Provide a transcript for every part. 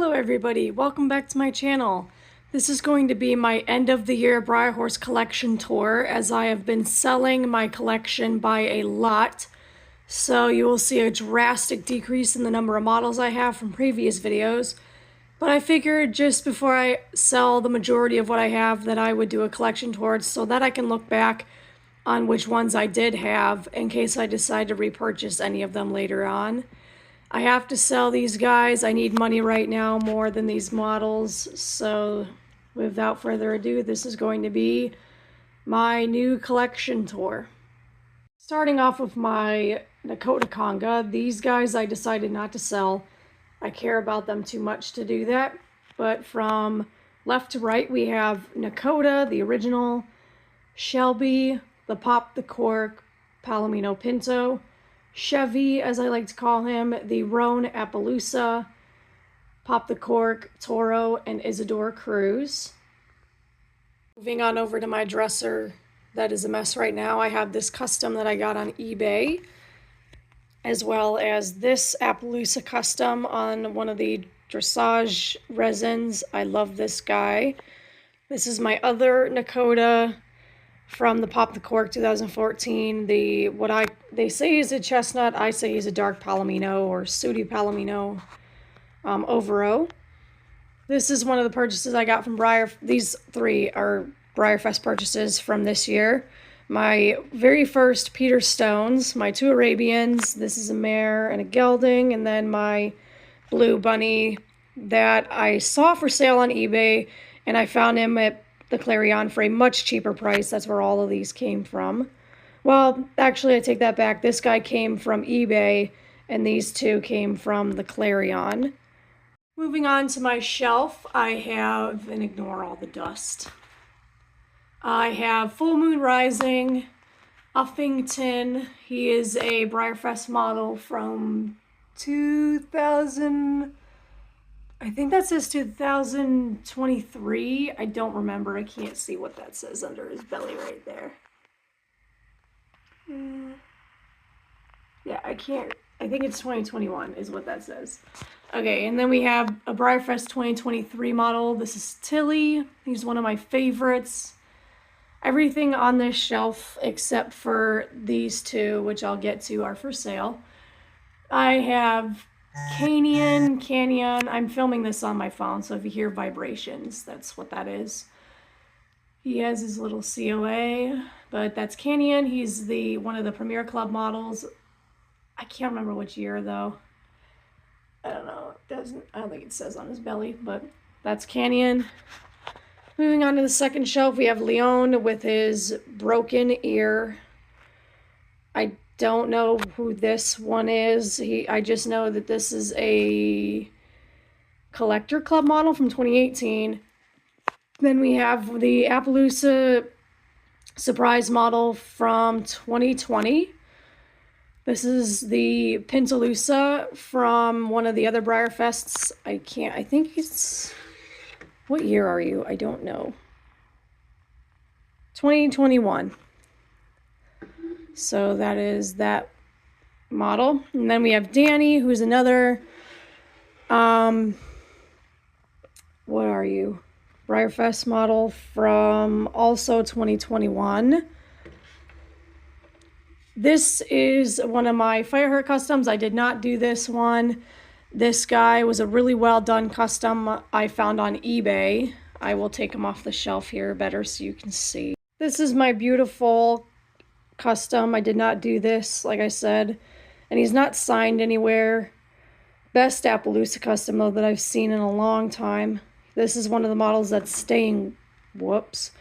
Hello everybody, welcome back to my channel. This is going to be my end of the year Breyer horse collection tour, as I have been selling my collection by a lot. So you will see a drastic decrease in the number of models I have from previous videos. But I figured just before I sell the majority of what I have that I would do a collection tour so that I can look back on which ones I did have in case I decide to repurchase any of them later on. I have to sell these guys. I need money right now more than these models. So without further ado, this is going to be my new collection tour. Starting off with my Nakota Conga, these guys I decided not to sell. I care about them too much to do that. But from left to right, we have Nakota, the original, Shelby, the Pop the Cork, Palomino Pinto, Chevy, as I like to call him, the Roan Appaloosa, Pop the Cork, Toro, and Isidore Cruz. Moving on over to my dresser that is a mess right now, I have this custom that I got on eBay, as well as this Appaloosa custom on one of the dressage resins. I love this guy. This is my other Nakota from the Pop the Cork 2014, they say is a chestnut, I say he's a dark Palomino or sooty Palomino Overo. This is one of the purchases I got from Breyer. These three are BreyerFest purchases from this year. My very first Peter Stones, my two Arabians, this is a mare and a gelding, and then my blue bunny that I saw for sale on eBay, and I found him at the Clarion for a much cheaper price. That's where all of these came from. Well, actually, I take that back. This guy came from eBay, and these two came from the Clarion. Moving on to my shelf, I have, and ignore all the dust, I have Full Moon Rising, Uffington. He is a BreyerFest model from 2000... I think that says 2023. I don't remember. I can't see what that says under his belly right there. Yeah, I can't. I think it's 2021 is what that says. Okay, and then we have a BreyerFest 2023 model. This is Tilly. He's one of my favorites. Everything on this shelf except for these two, which I'll get to, are for sale. I have Canyon. I'm filming this on my phone, so if you hear vibrations, that's what that is. He has his little COA, but that's Canyon. He's one of the Premier Club models. I can't remember which year though. I don't know. I don't think it says on his belly, but that's Canyon. Moving on to the second shelf, we have Leon with his broken ear. I don't know who this one is. I just know that this is a Collector Club model from 2018. Then we have the Appaloosa Surprise model from 2020. This is the Pintaloosa from one of the other BreyerFests. I think it's... What year are you? I don't know. 2021. So that is that model. And then we have Danny, who's another, what are you? BreyerFest model from also 2021. This is one of my Fireheart customs. I did not do this one. This guy was a really well done custom I found on eBay. I will take him off the shelf here better so you can see. This is my beautiful custom. I did not do this, like I said, and he's not signed anywhere. Best Appaloosa custom though that I've seen in a long time. This is one of the models that's staying This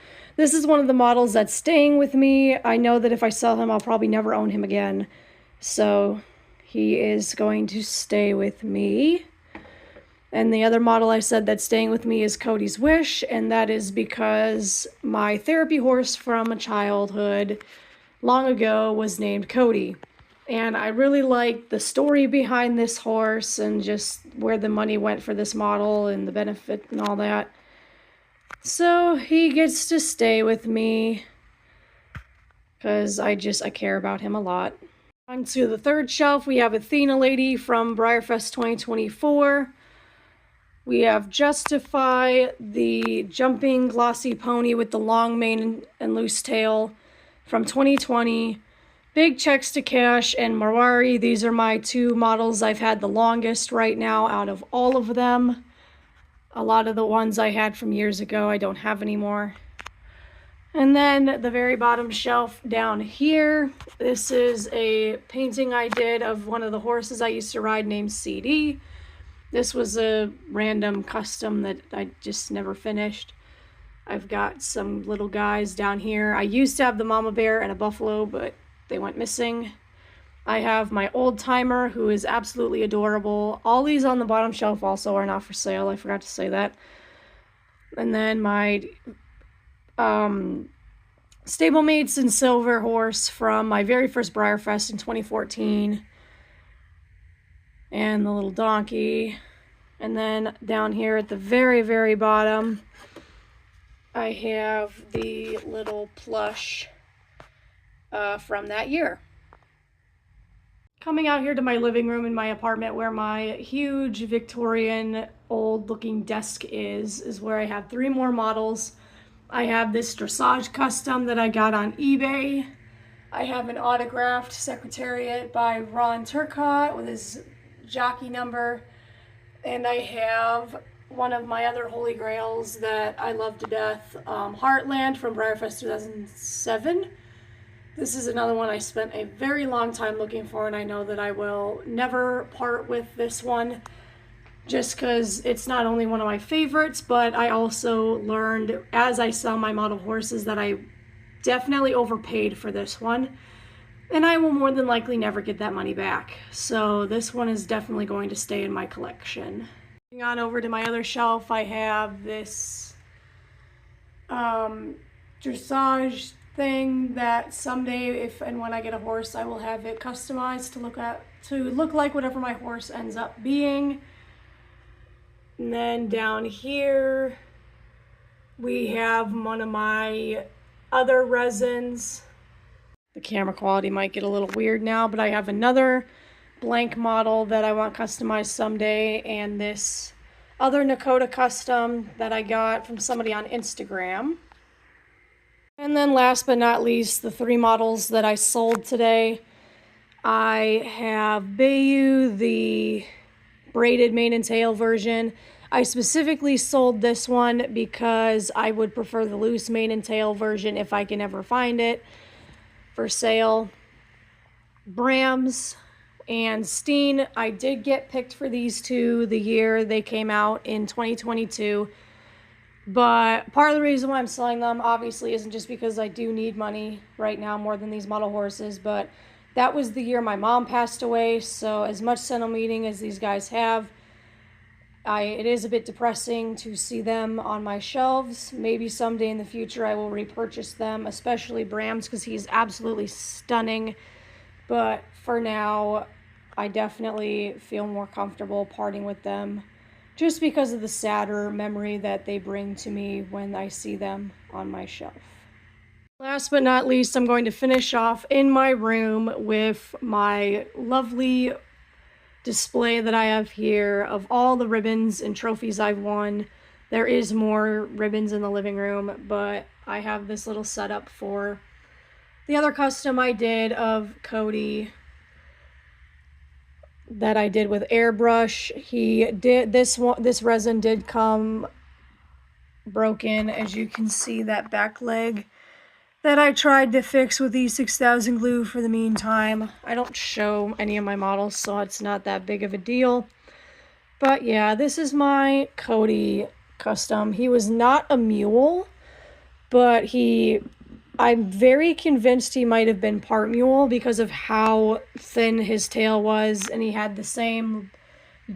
is one of the models that's staying with me. I know that if I sell him, I'll probably never own him again. So he is going to stay with me. And the other model I said that's staying with me is Cody's Wish, and that is because my therapy horse from childhood long ago was named Cody. And I really like the story behind this horse and just where the money went for this model and the benefit and all that. So he gets to stay with me because I care about him a lot. On to the third shelf, we have Athena Lady from BreyerFest 2024. We have Justify, the jumping glossy pony with the long mane and loose tail from 2020. Big Checks to Cash and Marwari. These are my two models I've had the longest right now out of all of them. A lot of the ones I had from years ago I don't have anymore. And then the very bottom shelf down here, this is a painting I did of one of the horses I used to ride named CD. This was a random custom that I just never finished. I've got some little guys down here. I used to have the mama bear and a buffalo, but they went missing. I have my old timer, who is absolutely adorable. All these on the bottom shelf also are not for sale. I forgot to say that. And then my stablemates in silver horse from my very first Breyer Fest in 2014. And the little donkey. And then down here at the very, very bottom, I have the little plush from that year. Coming out here to my living room in my apartment where my huge Victorian old looking desk is where I have three more models. I have this dressage custom that I got on eBay. I have an autographed Secretariat by Ron Turcotte with his jockey number. And I have one of my other holy grails that I love to death, Heartland from Breyerfest 2007. This is another one I spent a very long time looking for, and I know that I will never part with this one, just because it's not only one of my favorites, but I also learned as I sell my model horses that I definitely overpaid for this one, and I will more than likely never get that money back. So this one is definitely going to stay in my collection. Moving on over to my other shelf, I have this dressage thing that someday, if and when I get a horse, I will have it customized to look like whatever my horse ends up being. And then down here we have one of my other resins. The camera quality might get a little weird now, but I have another blank model that I want customized someday, and this other Nakota custom that I got from somebody on Instagram. And then last but not least, the three models that I sold today. I have Bayou, the braided mane and tail version. I specifically sold this one because I would prefer the loose mane and tail version if I can ever find it for sale. Brams and Steen, I did get picked for these two the year they came out in 2022. But part of the reason why I'm selling them obviously isn't just because I do need money right now more than these model horses, but that was the year my mom passed away. So as much sentimental meaning as these guys have, it is a bit depressing to see them on my shelves. Maybe someday in the future I will repurchase them, especially Brams, because he's absolutely stunning. But for now, I definitely feel more comfortable parting with them just because of the sadder memory that they bring to me when I see them on my shelf. Last but not least, I'm going to finish off in my room with my lovely display that I have here of all the ribbons and trophies I've won. There is more ribbons in the living room, but I have this little setup for the other custom I did of Cody that I did with airbrush. He did this resin did come broken, as you can see, that back leg that I tried to fix with E6000 glue for the meantime. I don't show any of my models, so it's not that big of a deal. But yeah, this is my Cody custom. He was not a mule, but I'm very convinced he might have been part mule because of how thin his tail was, and he had the same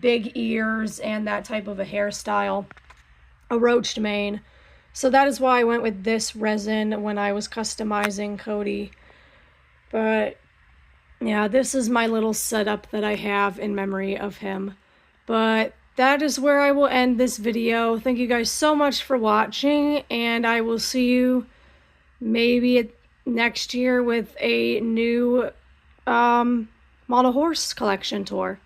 big ears and that type of a hairstyle, a roached mane. So that is why I went with this resin when I was customizing Cody. But yeah, this is my little setup that I have in memory of him. But that is where I will end this video. Thank you guys so much for watching, and I will see you maybe next year with a new model horse collection tour.